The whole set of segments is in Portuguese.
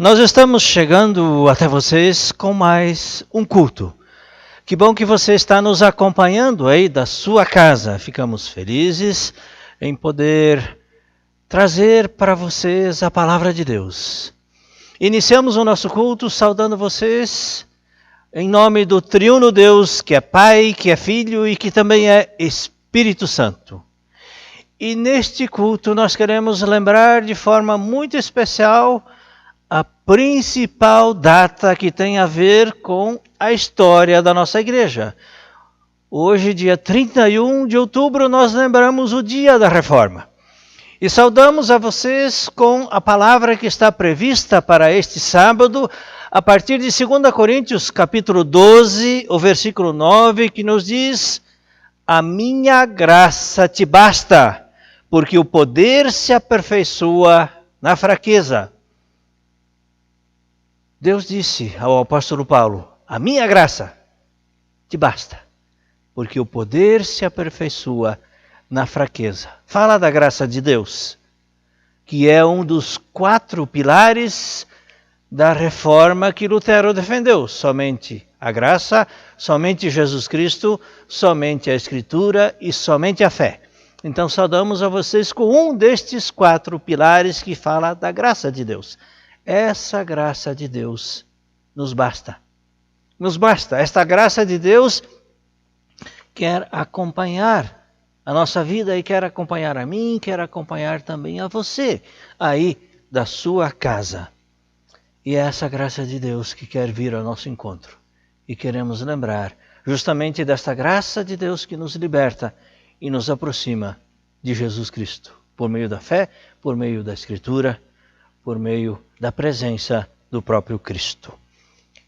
Nós estamos chegando até vocês com mais um culto. Que bom que você está nos acompanhando aí da sua casa. Ficamos felizes em poder trazer para vocês a palavra de Deus. Iniciamos o nosso culto saudando vocês em nome do triuno Deus, que é Pai, que é Filho e que também é Espírito Santo. E neste culto nós queremos lembrar de forma muito especial a principal data que tem a ver com a história da nossa igreja. Hoje, dia 31 de outubro, nós lembramos o dia da Reforma. E saudamos a vocês com a palavra que está prevista para este sábado, a partir de 2 Coríntios, capítulo 12, o versículo 9, que nos diz: "A minha graça te basta, porque o poder se aperfeiçoa na fraqueza." Deus disse ao apóstolo Paulo: "A minha graça te basta, porque o poder se aperfeiçoa na fraqueza." Fala da graça de Deus, que é um dos 4 pilares da reforma que Lutero defendeu. Somente a graça, somente Jesus Cristo, somente a Escritura e somente a fé. Então saudamos a vocês com um destes 4 pilares que fala da graça de Deus. Essa graça de Deus nos basta. Nos basta. Esta graça de Deus quer acompanhar a nossa vida e quer acompanhar a mim, quer acompanhar também a você aí da sua casa. E é essa graça de Deus que quer vir ao nosso encontro. E queremos lembrar justamente desta graça de Deus que nos liberta e nos aproxima de Jesus Cristo. Por meio da fé, por meio da Escritura, por meio da presença do próprio Cristo.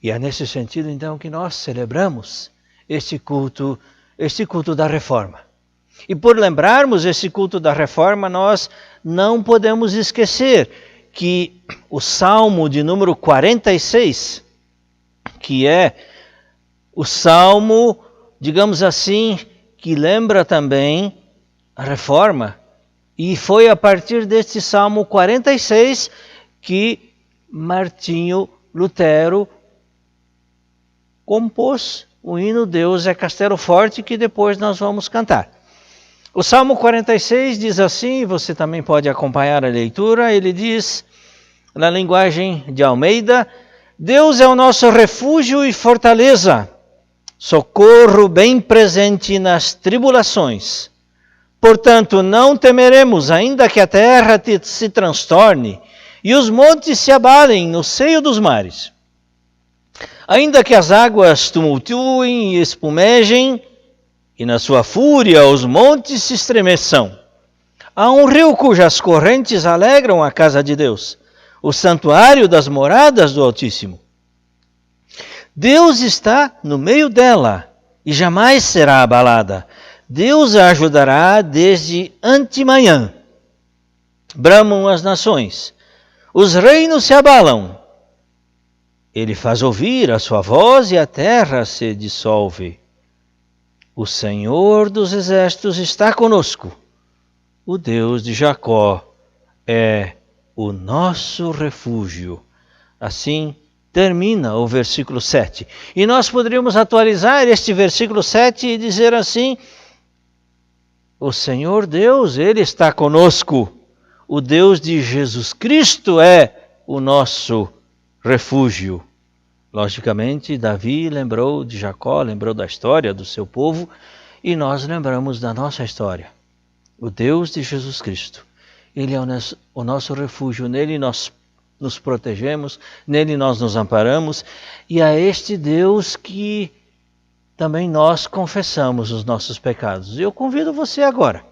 E é nesse sentido, então, que nós celebramos este culto da Reforma. E por lembrarmos esse culto da Reforma, nós não podemos esquecer que o Salmo de número 46, que é o Salmo, digamos assim, que lembra também a Reforma, e foi a partir deste Salmo 46 que Martinho Lutero compôs o hino "Deus é Castelo Forte", que depois nós vamos cantar. O Salmo 46 diz assim, você também pode acompanhar a leitura, ele diz, na linguagem de Almeida: "Deus é o nosso refúgio e fortaleza, socorro bem presente nas tribulações. Portanto, não temeremos, ainda que a terra se transtorne e os montes se abalem no seio dos mares. Ainda que as águas tumultuem e espumejem, e na sua fúria os montes se estremeçam. Há um rio cujas correntes alegram a casa de Deus, o santuário das moradas do Altíssimo. Deus está no meio dela e jamais será abalada. Deus a ajudará desde antemanhã. Bramam as nações, os reinos se abalam. Ele faz ouvir a sua voz e a terra se dissolve. O Senhor dos exércitos está conosco. O Deus de Jacó é o nosso refúgio." Assim termina o versículo 7. E nós poderíamos atualizar este versículo 7 e dizer assim: o Senhor Deus, Ele está conosco. O Deus de Jesus Cristo é o nosso refúgio. Logicamente, Davi lembrou de Jacó, lembrou da história do seu povo, e nós lembramos da nossa história. O Deus de Jesus Cristo, Ele é o nosso refúgio, nele nós nos protegemos, nele nós nos amparamos, e a este Deus que também nós confessamos os nossos pecados. Eu convido você agora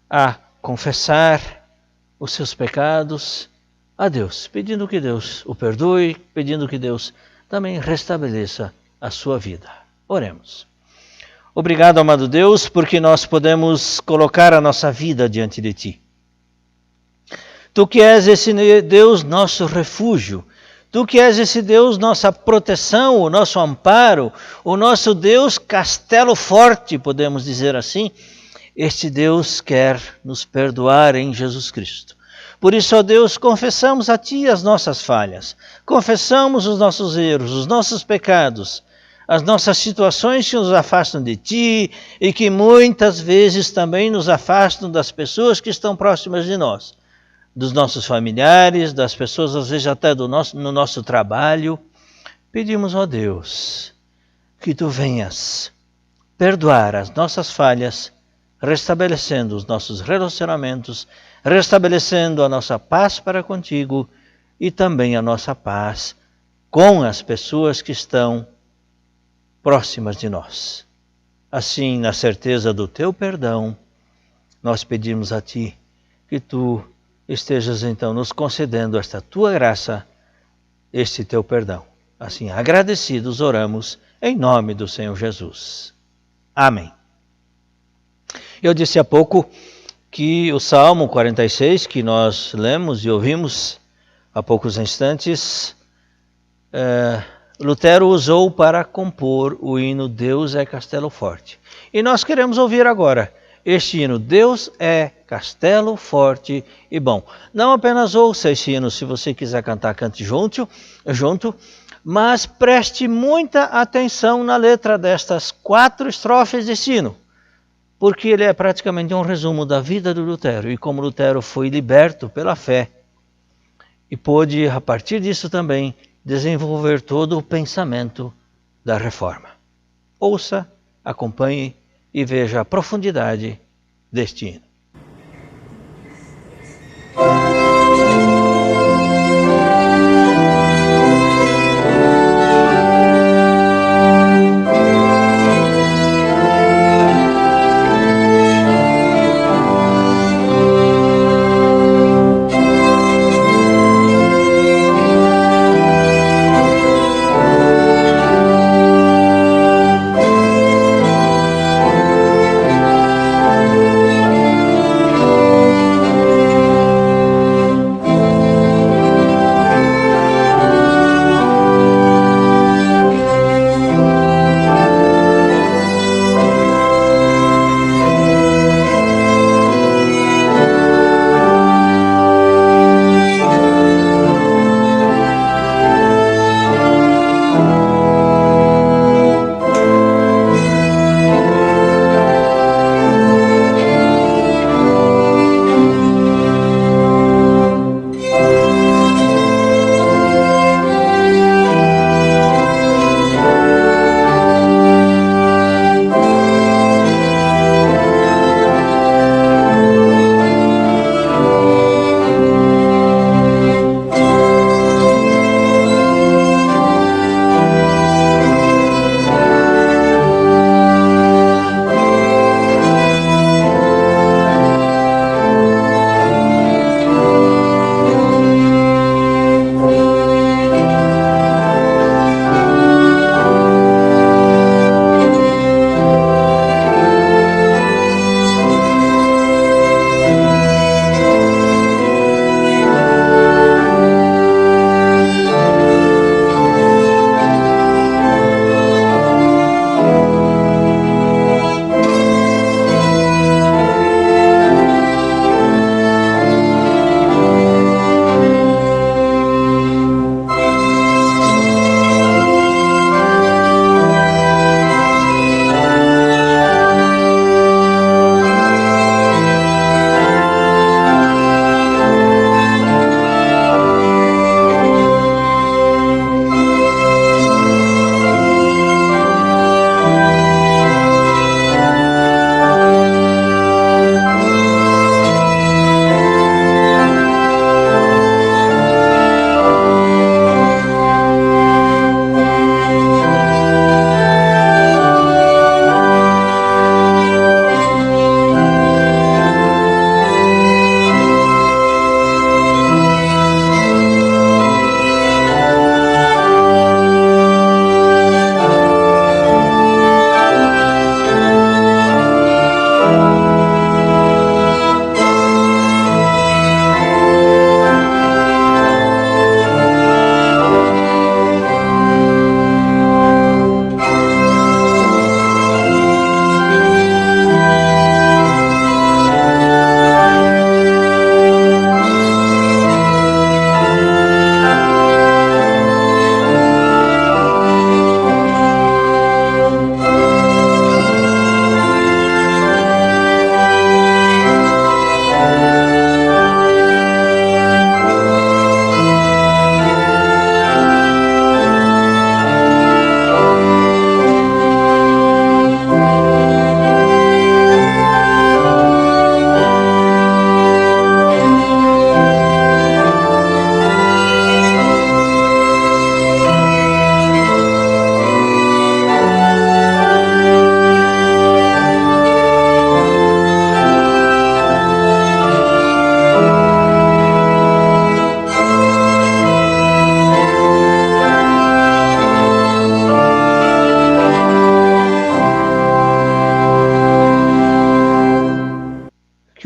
a confessar os seus pecados a Deus, pedindo que Deus o perdoe, pedindo que Deus também restabeleça a sua vida. Oremos. Obrigado, amado Deus, porque nós podemos colocar a nossa vida diante de Ti. Tu que és esse Deus nosso refúgio, Tu que és esse Deus nossa proteção, o nosso amparo, o nosso Deus castelo forte, podemos dizer assim, este Deus quer nos perdoar em Jesus Cristo. Por isso, ó Deus, confessamos a Ti as nossas falhas, confessamos os nossos erros, os nossos pecados, as nossas situações que nos afastam de Ti e que muitas vezes também nos afastam das pessoas que estão próximas de nós, dos nossos familiares, das pessoas às vezes até no nosso trabalho. Pedimos, ó Deus, que Tu venhas perdoar as nossas falhas, restabelecendo os nossos relacionamentos, restabelecendo a nossa paz para contigo e também a nossa paz com as pessoas que estão próximas de nós. Assim, na certeza do Teu perdão, nós pedimos a Ti que Tu estejas então nos concedendo esta Tua graça, este Teu perdão. Assim, agradecidos, oramos em nome do Senhor Jesus. Amém. Eu disse há pouco que o Salmo 46, que nós lemos e ouvimos há poucos instantes, Lutero usou para compor o hino Deus é Castelo Forte. E nós queremos ouvir agora este hino, Deus é Castelo Forte e Bom. Não apenas ouça esse hino, se você quiser cantar, cante junto, mas preste muita atenção na letra destas 4 estrofes desse hino, porque ele é praticamente um resumo da vida do Lutero e como Lutero foi liberto pela fé e pôde, a partir disso também, desenvolver todo o pensamento da reforma. Ouça, acompanhe e veja a profundidade deste hino.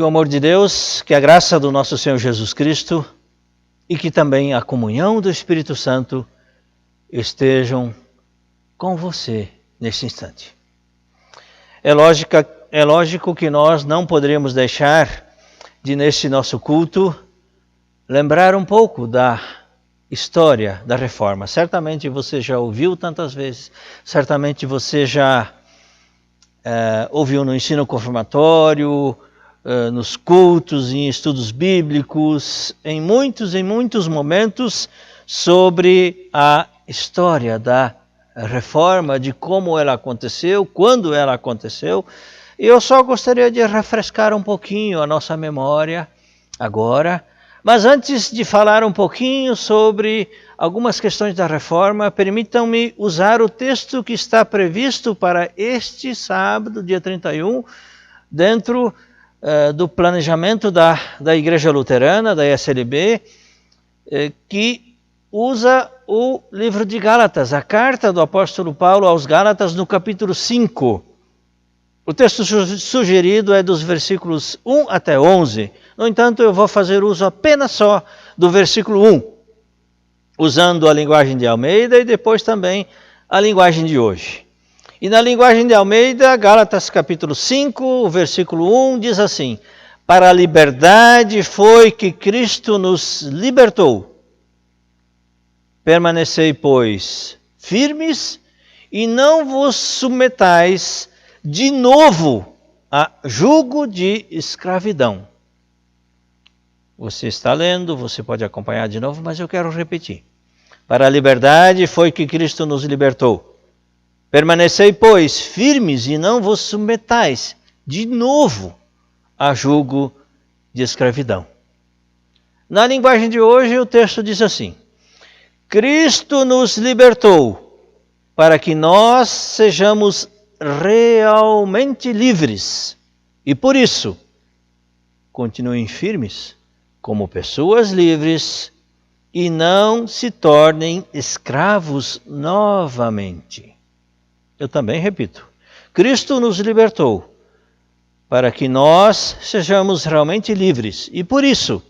Que o amor de Deus, que a graça do nosso Senhor Jesus Cristo e que também a comunhão do Espírito Santo estejam com você neste instante. É lógico que nós não poderíamos deixar de, neste nosso culto, lembrar um pouco da história da Reforma. Certamente você já ouviu tantas vezes, certamente você já ouviu no ensino confirmatório, nos cultos, em estudos bíblicos, em muitos momentos, sobre a história da Reforma, de como ela aconteceu, quando ela aconteceu. E eu só gostaria de refrescar um pouquinho a nossa memória agora. Mas antes de falar um pouquinho sobre algumas questões da Reforma, permitam-me usar o texto que está previsto para este sábado, dia 31, dentro do planejamento da Igreja Luterana, da ESLB, que usa o livro de Gálatas, a carta do apóstolo Paulo aos Gálatas, no capítulo 5. O texto sugerido é dos versículos 1 até 11. No entanto, eu vou fazer uso apenas só do versículo 1, usando a linguagem de Almeida e depois também a linguagem de hoje. E na linguagem de Almeida, Gálatas capítulo 5, o versículo 1 diz assim: para a liberdade foi que Cristo nos libertou. Permanecei, pois, firmes e não vos submetais de novo a jugo de escravidão. Você está lendo, você pode acompanhar de novo, mas eu quero repetir. Para a liberdade foi que Cristo nos libertou. Permanecei, pois, firmes e não vos submetais de novo a jugo de escravidão. Na linguagem de hoje, o texto diz assim: Cristo nos libertou para que nós sejamos realmente livres. E por isso, continuem firmes como pessoas livres e não se tornem escravos novamente. Eu também repito. Cristo nos libertou para que nós sejamos realmente livres. E por isso,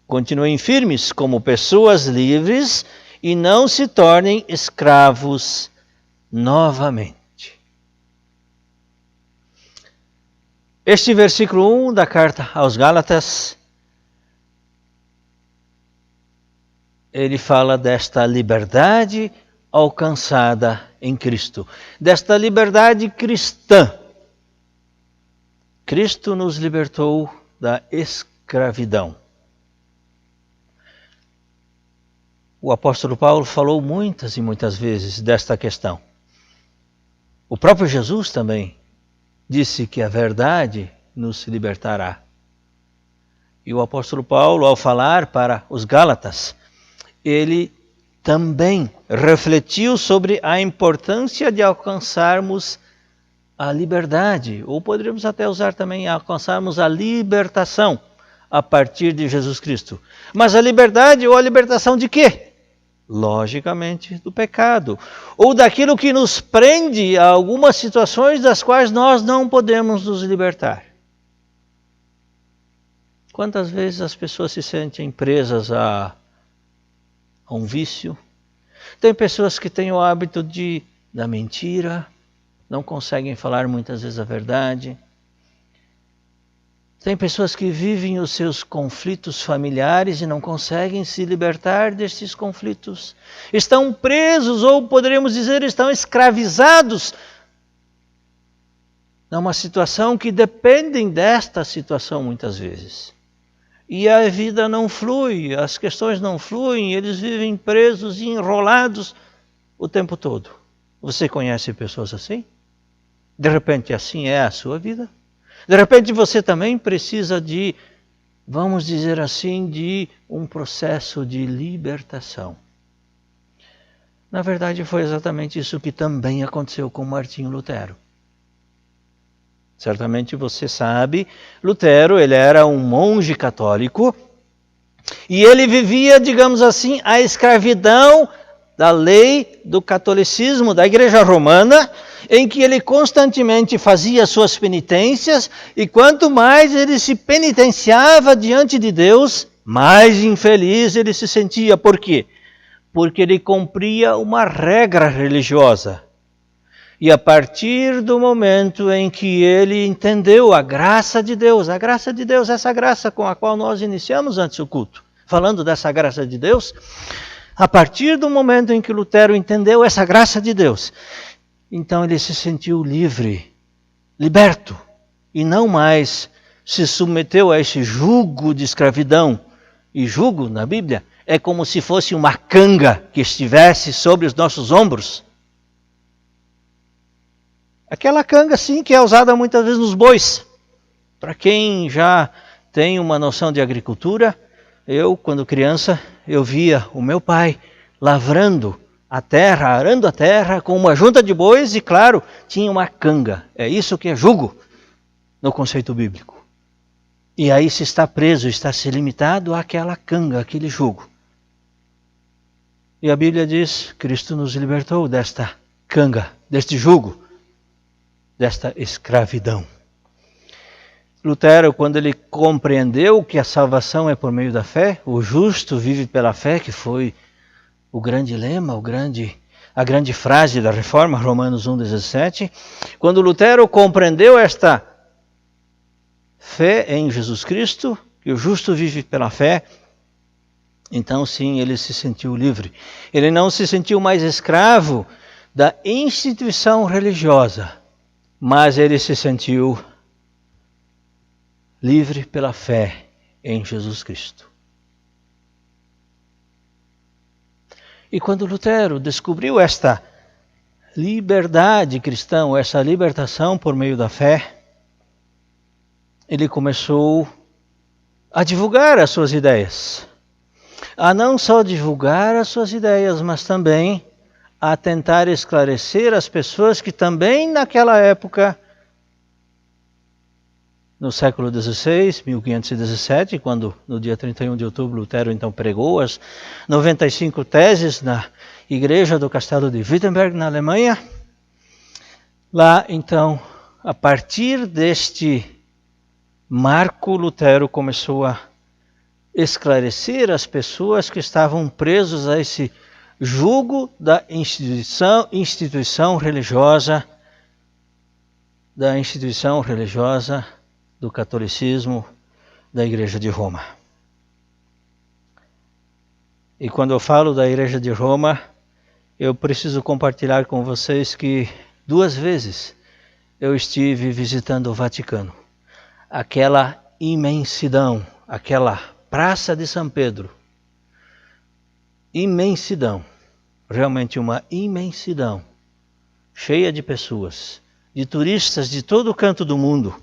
continuem firmes como pessoas livres e não se tornem escravos novamente. Este versículo 1 da carta aos Gálatas, ele fala desta liberdade alcançada em Cristo, desta liberdade cristã. Cristo nos libertou da escravidão. O apóstolo Paulo falou muitas e muitas vezes desta questão. O próprio Jesus também disse que a verdade nos libertará. E o apóstolo Paulo, ao falar para os Gálatas, ele também refletiu sobre a importância de alcançarmos a liberdade, ou poderíamos até usar também alcançarmos a libertação a partir de Jesus Cristo. Mas a liberdade ou a libertação de quê? Logicamente do pecado, ou daquilo que nos prende a algumas situações das quais nós não podemos nos libertar. Quantas vezes as pessoas se sentem presas a um vício? Tem pessoas que têm o hábito da mentira, não conseguem falar muitas vezes a verdade. Tem pessoas que vivem os seus conflitos familiares e não conseguem se libertar destes conflitos. Estão presos, ou poderíamos dizer, estão escravizados numa situação que dependem desta situação muitas vezes. E a vida não flui, as questões não fluem, eles vivem presos e enrolados o tempo todo. Você conhece pessoas assim? De repente assim é a sua vida? De repente você também precisa de, vamos dizer assim, de um processo de libertação. Na verdade foi exatamente isso que também aconteceu com Martinho Lutero. Certamente você sabe, Lutero, ele era um monge católico e ele vivia, digamos assim, a escravidão da lei do catolicismo, da Igreja Romana, em que ele constantemente fazia suas penitências, e quanto mais ele se penitenciava diante de Deus, mais infeliz ele se sentia. Por quê? Porque ele cumpria uma regra religiosa. E a partir do momento em que ele entendeu a graça de Deus, essa graça com a qual nós iniciamos antes o culto, falando dessa graça de Deus, a partir do momento em que Lutero entendeu essa graça de Deus, então ele se sentiu livre, liberto, e não mais se submeteu a esse jugo de escravidão. E jugo, na Bíblia, é como se fosse uma canga que estivesse sobre os nossos ombros. Aquela canga, sim, que é usada muitas vezes nos bois. Para quem já tem uma noção de agricultura, eu, quando criança, eu via o meu pai lavrando a terra, arando a terra com uma junta de bois e, claro, tinha uma canga. É isso que é jugo no conceito bíblico. E aí se está preso, está se limitado àquela canga, àquele jugo. E a Bíblia diz, Cristo nos libertou desta canga, deste jugo, desta escravidão. Lutero, quando ele compreendeu que a salvação é por meio da fé, o justo vive pela fé, que foi o grande lema, a grande frase da Reforma, Romanos 1,17, quando Lutero compreendeu esta fé em Jesus Cristo, que o justo vive pela fé, então sim, ele se sentiu livre. Ele não se sentiu mais escravo da instituição religiosa, mas ele se sentiu livre pela fé em Jesus Cristo. E quando Lutero descobriu esta liberdade cristã, essa libertação por meio da fé, ele começou a divulgar as suas ideias. A não só divulgar as suas ideias, mas também a tentar esclarecer as pessoas que também naquela época, no século XVI, 1517, quando no dia 31 de outubro Lutero então pregou as 95 teses na igreja do castelo de Wittenberg, na Alemanha. Lá então, a partir deste marco, Lutero começou a esclarecer as pessoas que estavam presos a esse jugo da instituição religiosa do catolicismo da Igreja de Roma. E quando eu falo da Igreja de Roma, eu preciso compartilhar com vocês que 2 vezes eu estive visitando o Vaticano. Aquela imensidão, aquela Praça de São Pedro, imensidão, realmente uma imensidão, cheia de pessoas, de turistas de todo o canto do mundo,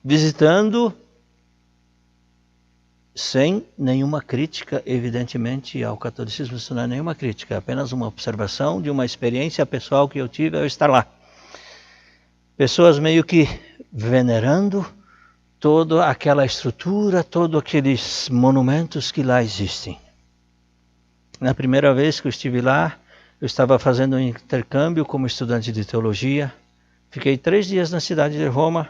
visitando sem nenhuma crítica, evidentemente, ao catolicismo. Isso não é nenhuma crítica, é apenas uma observação de uma experiência pessoal que eu tive ao estar lá. Pessoas meio que venerando toda aquela estrutura, todos aqueles monumentos que lá existem. Na primeira vez que eu estive lá, eu estava fazendo um intercâmbio como estudante de teologia. Fiquei 3 dias na cidade de Roma.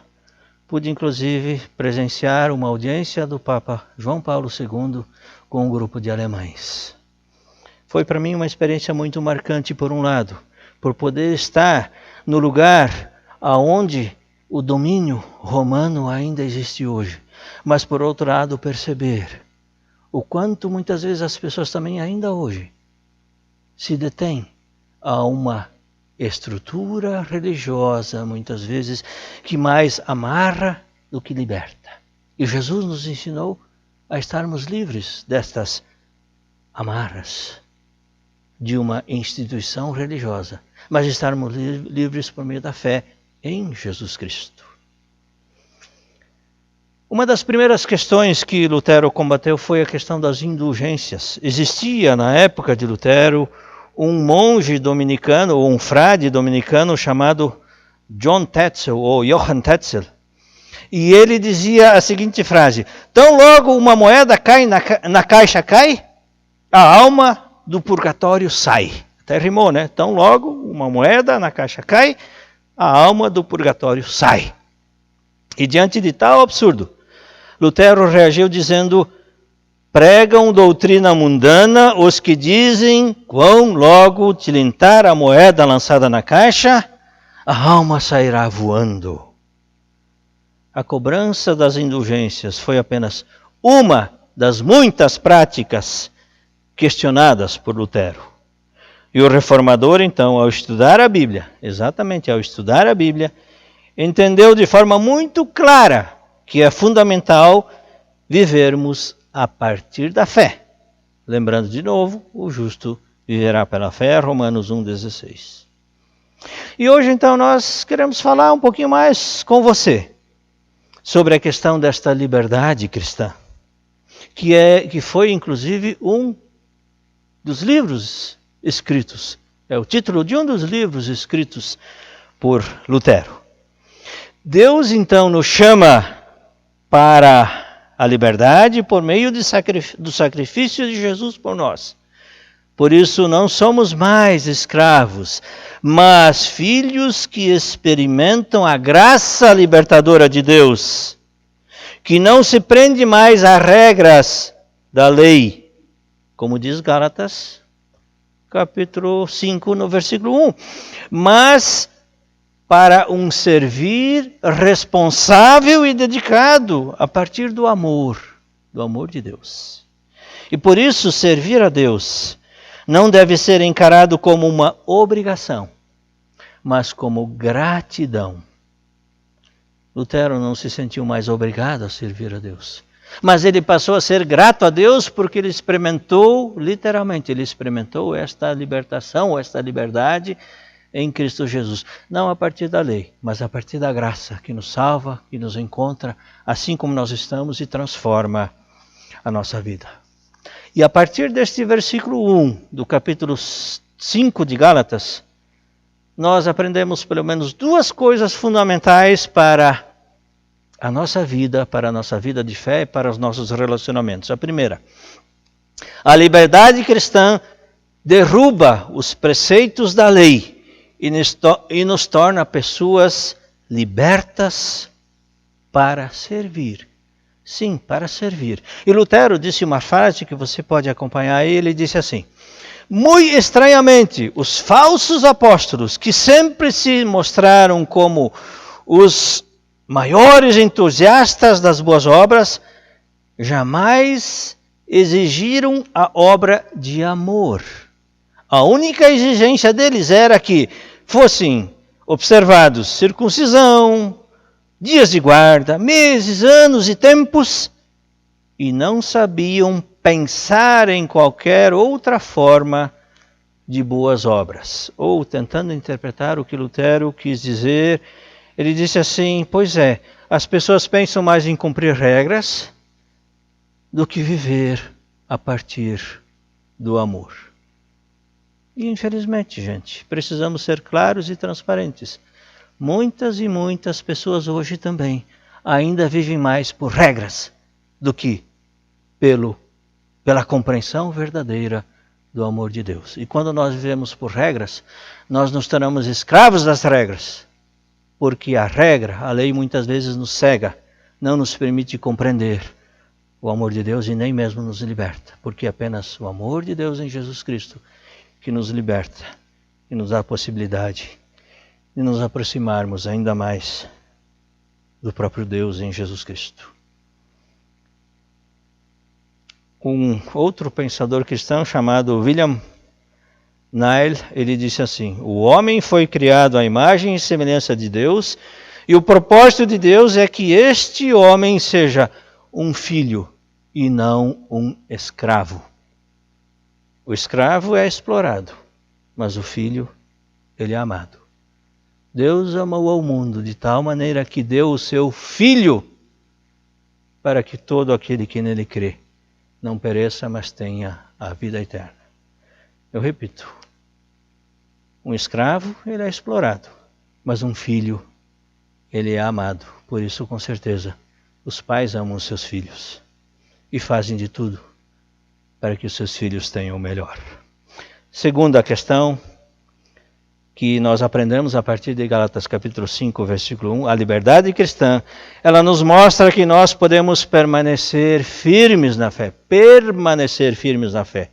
Pude, inclusive, presenciar uma audiência do Papa João Paulo II com um grupo de alemães. Foi para mim uma experiência muito marcante, por um lado, por poder estar no lugar aonde o domínio romano ainda existe hoje, mas por outro lado perceber o quanto muitas vezes as pessoas também ainda hoje se detêm a uma estrutura religiosa, muitas vezes, que mais amarra do que liberta. E Jesus nos ensinou a estarmos livres destas amarras de uma instituição religiosa, mas estarmos livres por meio da fé em Jesus Cristo. Uma das primeiras questões que Lutero combateu foi a questão das indulgências. Existia na época de Lutero um monge dominicano, ou um frade dominicano chamado John Tetzel, ou Johann Tetzel. E ele dizia a seguinte frase: tão logo uma moeda cai na caixa cai, a alma do purgatório sai. Até rimou, né? Tão logo uma moeda na caixa cai, a alma do purgatório sai. E diante de tal absurdo, Lutero reagiu dizendo: pregam doutrina mundana os que dizem quão logo tilintar a moeda lançada na caixa, a alma sairá voando. A cobrança das indulgências foi apenas uma das muitas práticas questionadas por Lutero. E o reformador, então, ao estudar a Bíblia, exatamente ao estudar a Bíblia, entendeu de forma muito clara que é fundamental vivermos a partir da fé. Lembrando de novo, o justo viverá pela fé, Romanos 1,16. E hoje, então, nós queremos falar um pouquinho mais com você sobre a questão desta liberdade cristã, que foi, inclusive, um dos livros escritos. É o título de um dos livros escritos por Lutero. Deus, então, nos chama para a liberdade por meio do sacrifício de Jesus por nós. Por isso, não somos mais escravos, mas filhos que experimentam a graça libertadora de Deus, que não se prende mais a regras da lei, como diz Gálatas, capítulo 5, no versículo 1, mas para um servir responsável e dedicado a partir do amor de Deus. E por isso, servir a Deus não deve ser encarado como uma obrigação, mas como gratidão. Lutero não se sentiu mais obrigado a servir a Deus, mas ele passou a ser grato a Deus porque ele experimentou, literalmente, ele experimentou esta libertação, esta liberdade em Cristo Jesus. Não a partir da lei, mas a partir da graça que nos salva, que nos encontra, assim como nós estamos e transforma a nossa vida. E a partir deste versículo 1 do capítulo 5 de Gálatas, nós aprendemos pelo menos duas coisas fundamentais para a nossa vida de fé e para os nossos relacionamentos. A primeira, a liberdade cristã derruba os preceitos da lei e nos torna pessoas libertas para servir. Sim, para servir. E Lutero disse uma frase que você pode acompanhar aí, ele disse assim: muito estranhamente, os falsos apóstolos, que sempre se mostraram como os maiores entusiastas das boas obras, jamais exigiram a obra de amor. A única exigência deles era que fossem observados circuncisão, dias de guarda, meses, anos e tempos, e não sabiam pensar em qualquer outra forma de boas obras. Ou, tentando interpretar o que Lutero quis dizer, ele disse assim: pois é, as pessoas pensam mais em cumprir regras do que viver a partir do amor. E infelizmente, gente, precisamos ser claros e transparentes. Muitas e muitas pessoas hoje também ainda vivem mais por regras do que pela compreensão verdadeira do amor de Deus. E quando nós vivemos por regras, nós nos tornamos escravos das regras, porque a regra, a lei muitas vezes nos cega, não nos permite compreender o amor de Deus e nem mesmo nos liberta, porque é apenas o amor de Deus em Jesus Cristo que nos liberta e nos dá a possibilidade de nos aproximarmos ainda mais do próprio Deus em Jesus Cristo. Um outro pensador cristão chamado William Nile, ele disse assim: o homem foi criado à imagem e semelhança de Deus, e o propósito de Deus é que este homem seja um filho e não um escravo. O escravo é explorado, mas o filho, ele é amado. Deus amou ao mundo de tal maneira que deu o seu Filho para que todo aquele que nele crê não pereça, mas tenha a vida eterna. Eu repito, um escravo, ele é explorado, mas um filho, ele é amado. Por isso, com certeza, os pais amam os seus filhos e fazem de tudo para que os seus filhos tenham o melhor. Segunda questão, que nós aprendemos a partir de Gálatas capítulo 5, versículo 1, a liberdade cristã, ela nos mostra que nós podemos permanecer firmes na fé. Permanecer firmes na fé.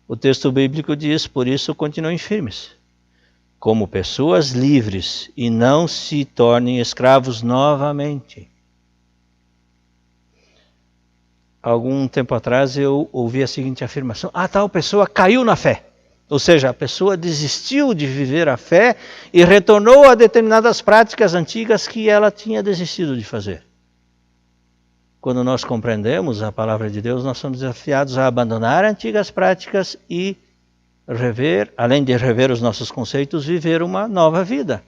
O texto bíblico diz, por isso continuem firmes, como pessoas livres, e não se tornem escravos novamente. Algum tempo atrás eu ouvi a seguinte afirmação: tal pessoa caiu na fé. Ou seja, a pessoa desistiu de viver a fé e retornou a determinadas práticas antigas que ela tinha desistido de fazer. Quando nós compreendemos a palavra de Deus, nós somos desafiados a abandonar antigas práticas e rever, além de rever os nossos conceitos, viver uma nova vida.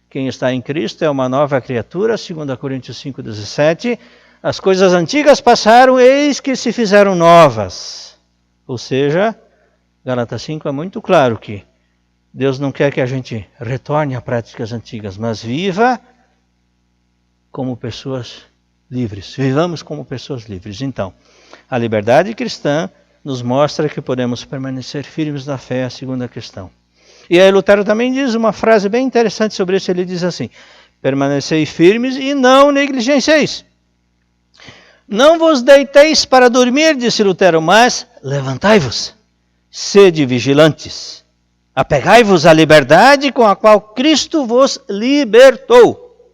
Quem está em Cristo é uma nova criatura, 2 Coríntios 5,17. As coisas antigas passaram, eis que se fizeram novas. Ou seja, Gálatas 5 é muito claro que Deus não quer que a gente retorne a práticas antigas, mas viva como pessoas livres. Vivamos como pessoas livres. Então, a liberdade cristã nos mostra que podemos permanecer firmes na fé, a segunda questão. E aí Lutero também diz uma frase bem interessante sobre isso. Ele diz assim: permanecei firmes e não negligencieis. Não vos deiteis para dormir, disse Lutero, mas levantai-vos, sede vigilantes, apegai-vos à liberdade com a qual Cristo vos libertou.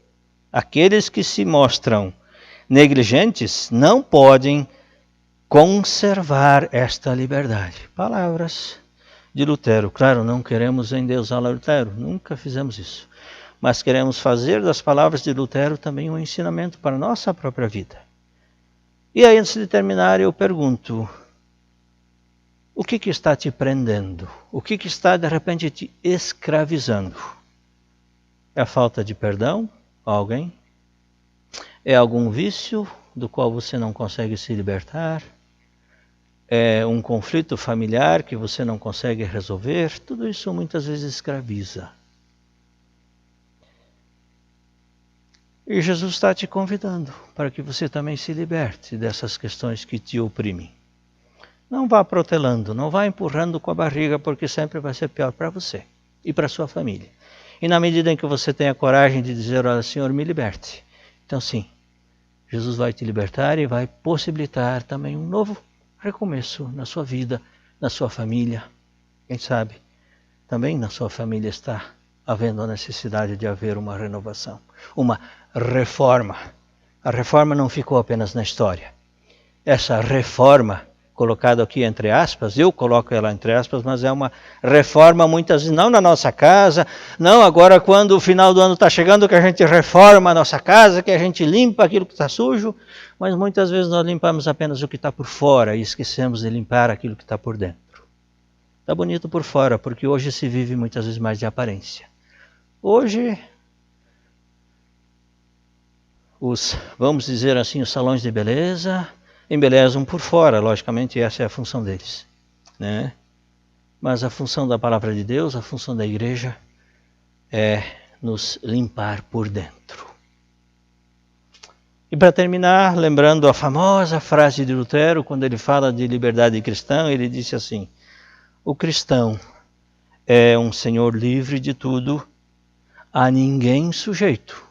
Aqueles que se mostram negligentes não podem conservar esta liberdade. Palavras de Lutero. Claro, não queremos endeusar Lutero, nunca fizemos isso. Mas queremos fazer das palavras de Lutero também um ensinamento para a nossa própria vida. E aí, antes de terminar, eu pergunto: o que está te prendendo? O que está, de repente, te escravizando? É a falta de perdão a alguém? É algum vício do qual você não consegue se libertar? É um conflito familiar que você não consegue resolver? Tudo isso muitas vezes escraviza. E Jesus está te convidando para que você também se liberte dessas questões que te oprimem. Não vá protelando, não vá empurrando com a barriga, porque sempre vai ser pior para você e para sua família. E na medida em que você tem a coragem de dizer: olha, Senhor, me liberte. Então sim, Jesus vai te libertar e vai possibilitar também um novo recomeço na sua vida, na sua família. Quem sabe também na sua família está havendo a necessidade de haver uma renovação, uma reforma. A reforma não ficou apenas na história. Essa reforma, colocado aqui entre aspas, eu coloco ela entre aspas, mas é uma reforma muitas vezes, não na nossa casa, não agora quando o final do ano está chegando que a gente reforma a nossa casa, que a gente limpa aquilo que está sujo, mas muitas vezes nós limpamos apenas o que está por fora e esquecemos de limpar aquilo que está por dentro. Está bonito por fora, porque hoje se vive muitas vezes mais de aparência. Hoje, vamos dizer assim, os salões de beleza embelezam por fora, logicamente essa é a função deles, né? Mas a função da palavra de Deus, a função da igreja é nos limpar por dentro. E para terminar, lembrando a famosa frase de Lutero, quando ele fala de liberdade cristã, ele disse assim: o cristão é um senhor livre de tudo, a ninguém sujeito.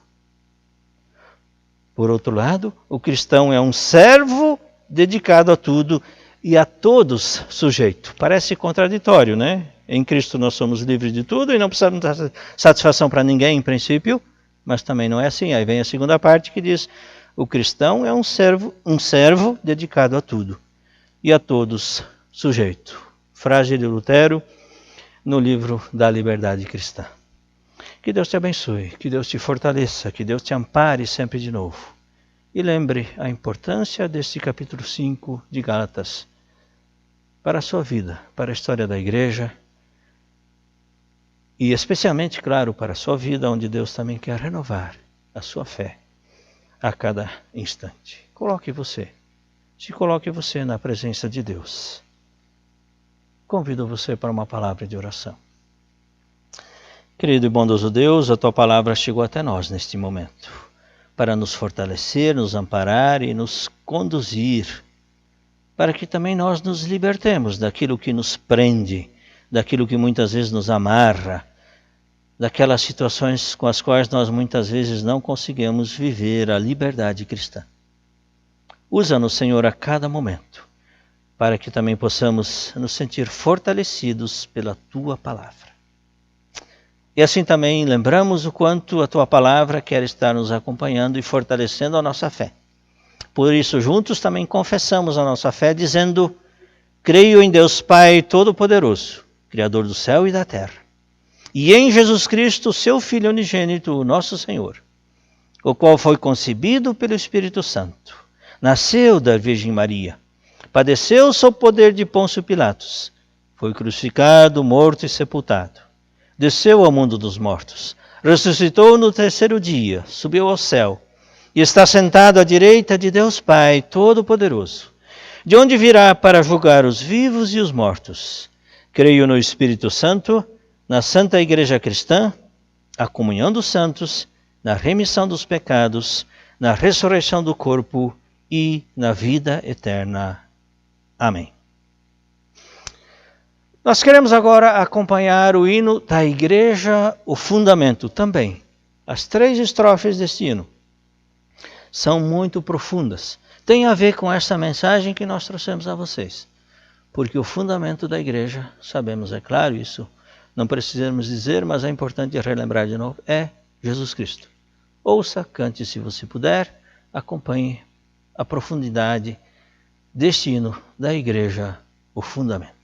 Por outro lado, o cristão é um servo dedicado a tudo e a todos sujeito. Parece contraditório, né? Em Cristo nós somos livres de tudo e não precisamos dar satisfação para ninguém, em princípio, mas também não é assim. Aí vem a segunda parte que diz: o cristão é um servo dedicado a tudo e a todos sujeito. Frase de Lutero no livro da Liberdade Cristã. Que Deus te abençoe, que Deus te fortaleça, que Deus te ampare sempre de novo. E lembre a importância deste capítulo 5 de Gálatas para a sua vida, para a história da igreja e especialmente, claro, para a sua vida, onde Deus também quer renovar a sua fé a cada instante. Se coloque você na presença de Deus. Convido você para uma palavra de oração. Querido e bondoso Deus, a Tua palavra chegou até nós neste momento, para nos fortalecer, nos amparar e nos conduzir, para que também nós nos libertemos daquilo que nos prende, daquilo que muitas vezes nos amarra, daquelas situações com as quais nós muitas vezes não conseguimos viver a liberdade cristã. Usa-nos, Senhor, a cada momento, para que também possamos nos sentir fortalecidos pela Tua palavra. E assim também lembramos o quanto a Tua palavra quer estar nos acompanhando e fortalecendo a nossa fé. Por isso, juntos também confessamos a nossa fé, dizendo: creio em Deus Pai Todo-Poderoso, Criador do céu e da terra, e em Jesus Cristo, seu Filho unigênito, o nosso Senhor, o qual foi concebido pelo Espírito Santo, nasceu da Virgem Maria, padeceu sob o poder de Pôncio Pilatos, foi crucificado, morto e sepultado, desceu ao mundo dos mortos, ressuscitou no terceiro dia, subiu ao céu, e está sentado à direita de Deus Pai Todo-Poderoso, de onde virá para julgar os vivos e os mortos. Creio no Espírito Santo, na Santa Igreja Cristã, a comunhão dos santos, na remissão dos pecados, na ressurreição do corpo e na vida eterna. Amém. Nós queremos agora acompanhar o hino da Igreja, o fundamento também. As 3 estrofes deste hino são muito profundas. Tem a ver com esta mensagem que nós trouxemos a vocês. Porque o fundamento da Igreja, sabemos, é claro isso, não precisamos dizer, mas é importante relembrar de novo, é Jesus Cristo. Ouça, cante se você puder, acompanhe a profundidade deste hino da Igreja, o fundamento.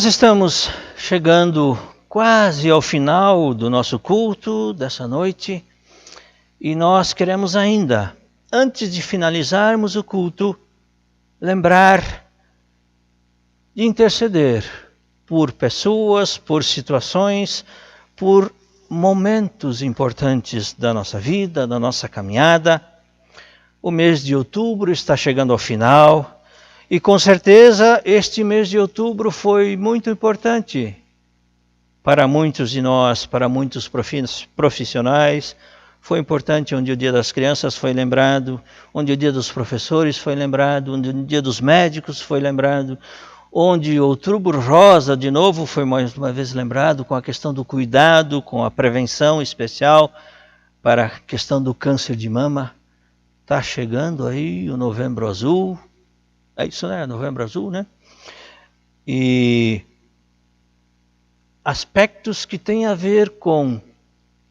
Nós estamos chegando quase ao final do nosso culto dessa noite e nós queremos ainda, antes de finalizarmos o culto, lembrar de interceder por pessoas, por situações, por momentos importantes da nossa vida, da nossa caminhada. O mês de outubro está chegando ao final E com certeza este mês de outubro foi muito importante para muitos de nós, para muitos profissionais. Foi importante onde o Dia das Crianças foi lembrado, onde o Dia dos Professores foi lembrado, onde o Dia dos Médicos foi lembrado, onde o Outubro Rosa de novo foi mais uma vez lembrado com a questão do cuidado, com a prevenção especial para a questão do câncer de mama. Está chegando aí o Novembro Azul. É isso, né? Novembro Azul, né? E aspectos que têm a ver com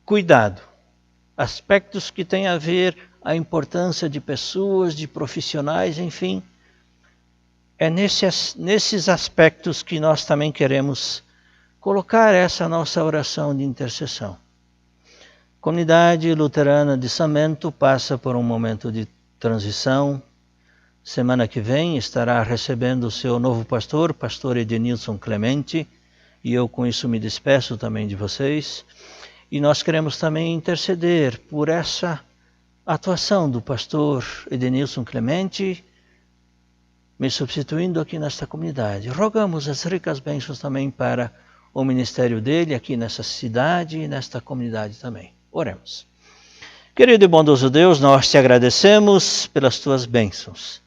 cuidado, aspectos que têm a ver a importância de pessoas, de profissionais, enfim. É nesses aspectos que nós também queremos colocar essa nossa oração de intercessão. A comunidade luterana de São Bento passa por um momento de transição. Semana que vem estará recebendo o seu novo pastor, pastor Edenilson Clemente, e eu com isso me despeço também de vocês. E nós queremos também interceder por essa atuação do pastor Edenilson Clemente, me substituindo aqui nesta comunidade. Rogamos as ricas bênçãos também para o ministério dele aqui nessa cidade e nesta comunidade também. Oremos. Querido e bondoso Deus, nós te agradecemos pelas tuas bênçãos.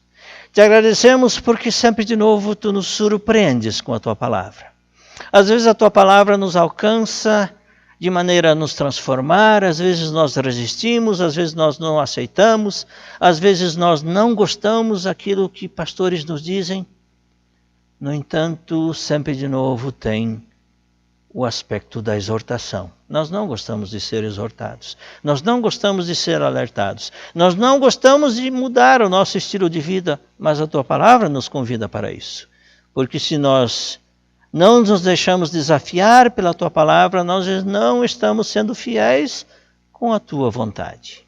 Te agradecemos porque sempre de novo tu nos surpreendes com a tua palavra. Às vezes a tua palavra nos alcança de maneira a nos transformar, às vezes nós resistimos, às vezes nós não aceitamos, às vezes nós não gostamos daquilo que pastores nos dizem. No entanto, sempre de novo tem o aspecto da exortação. Nós não gostamos de ser exortados, nós não gostamos de ser alertados, nós não gostamos de mudar o nosso estilo de vida, mas a tua palavra nos convida para isso. Porque se nós não nos deixamos desafiar pela tua palavra, nós não estamos sendo fiéis com a tua vontade.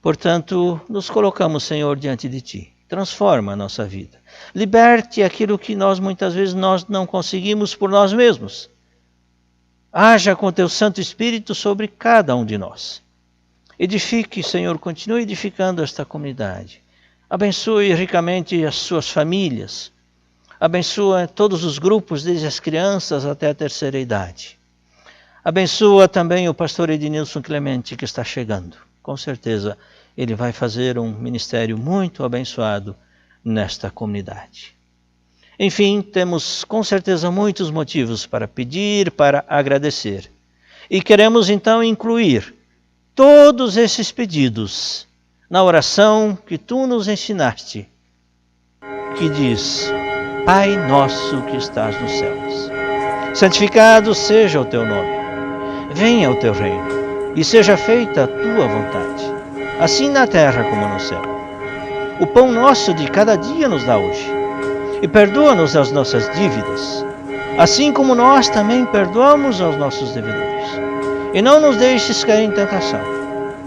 Portanto, nos colocamos, Senhor, diante de ti. Transforma a nossa vida. Liberte aquilo que nós muitas vezes nós não conseguimos por nós mesmos. Haja com teu Santo Espírito sobre cada um de nós. Edifique, Senhor, continue edificando esta comunidade. Abençoe ricamente as suas famílias. Abençoa todos os grupos, desde as crianças até a terceira idade. Abençoa também o pastor Edenilson Clemente, que está chegando. Com certeza, ele vai fazer um ministério muito abençoado nesta comunidade. Enfim, temos com certeza muitos motivos para pedir, para agradecer. E queremos então incluir todos esses pedidos na oração que tu nos ensinaste, que diz: Pai nosso que estás nos céus, santificado seja o teu nome. Venha o teu reino e seja feita a tua vontade, assim na terra como no céu. O pão nosso de cada dia nos dá hoje. E perdoa-nos as nossas dívidas, assim como nós também perdoamos aos nossos devedores. E não nos deixes cair em tentação,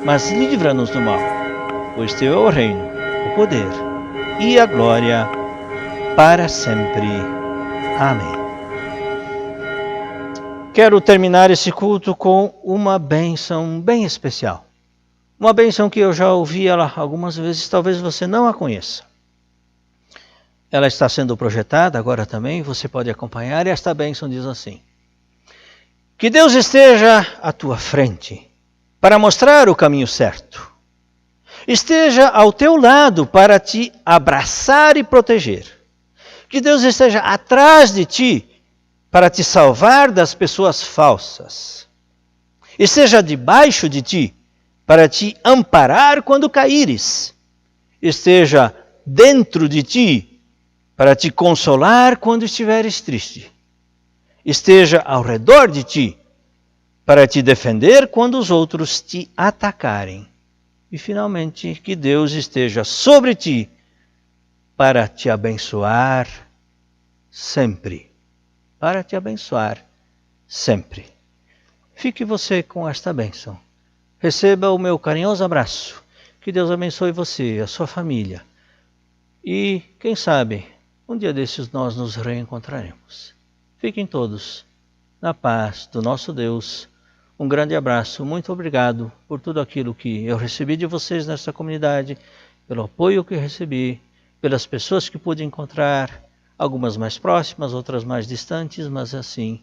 mas livra-nos do mal, pois teu é o reino, o poder e a glória para sempre. Amém. Quero terminar esse culto com uma bênção bem especial. Uma bênção que eu já ouvi ela algumas vezes, talvez você não a conheça. Ela está sendo projetada agora também, você pode acompanhar, e esta bênção diz assim: que Deus esteja à tua frente para mostrar o caminho certo. Esteja ao teu lado para te abraçar e proteger. Que Deus esteja atrás de ti para te salvar das pessoas falsas. Esteja debaixo de ti para te amparar quando caíres. Esteja dentro de ti para te consolar quando estiveres triste. Esteja ao redor de ti para te defender quando os outros te atacarem. E finalmente, que Deus esteja sobre ti para te abençoar sempre. Para te abençoar sempre. Fique você com esta bênção. Receba o meu carinhoso abraço. Que Deus abençoe você, a sua família. E, quem sabe, um dia desses nós nos reencontraremos. Fiquem todos na paz do nosso Deus. Um grande abraço. Muito obrigado por tudo aquilo que eu recebi de vocês nesta comunidade, pelo apoio que recebi, pelas pessoas que pude encontrar, algumas mais próximas, outras mais distantes, mas assim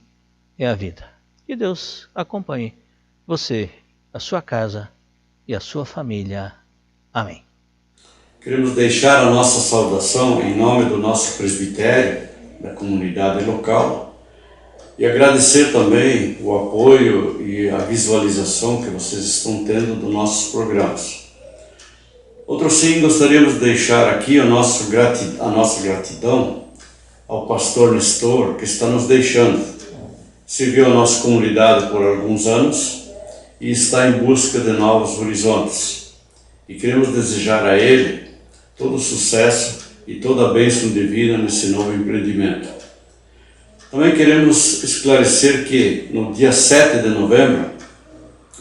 é a vida. Que Deus acompanhe você, a sua casa e a sua família. Amém. Queremos deixar a nossa saudação em nome do nosso presbitério, da comunidade local, e agradecer também o apoio e a visualização que vocês estão tendo dos nossos programas. Outro sim, gostaríamos de deixar aqui a nossa gratidão ao pastor Nestor, que está nos deixando. Serviu a nossa comunidade por alguns anos e está em busca de novos horizontes. E queremos desejar a ele todo o sucesso e toda a bênção de vida nesse novo empreendimento. Também queremos esclarecer que no dia 7 de novembro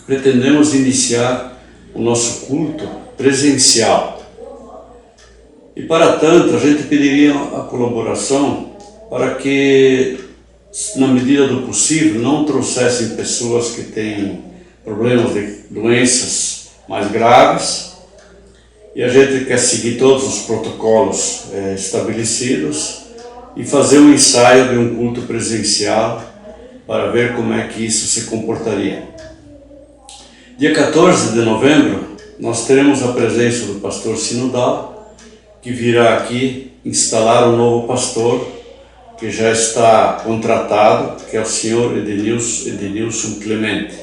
pretendemos iniciar o nosso culto presencial. E para tanto a gente pediria a colaboração para que, na medida do possível, não trouxessem pessoas que têm problemas de doenças mais graves. E a gente quer seguir todos os protocolos estabelecidos e fazer um ensaio de um culto presencial para ver como é que isso se comportaria. Dia 14 de novembro, nós teremos a presença do pastor sinodal, que virá aqui instalar um novo pastor, que já está contratado, que é o senhor Edenilson Clemente.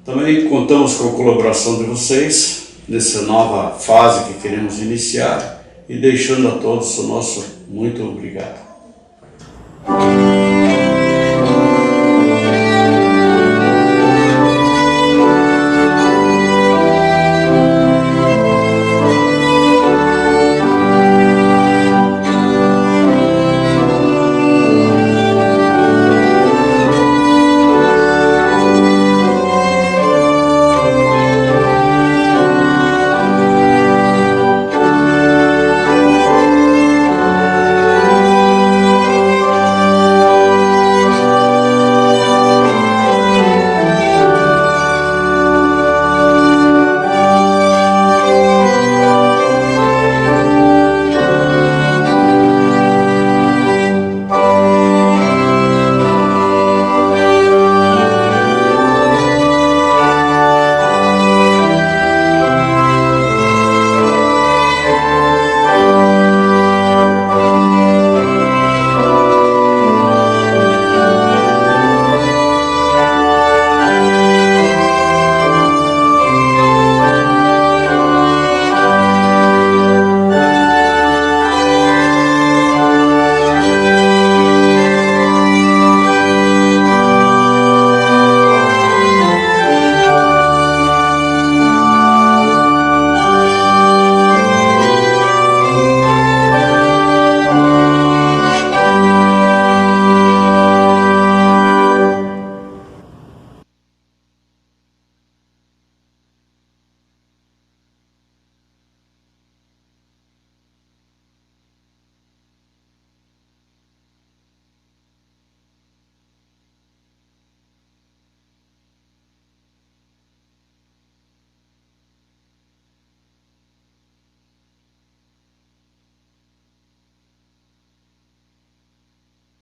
Também contamos com a colaboração de vocês nessa nova fase que queremos iniciar e deixando a todos o nosso muito obrigado.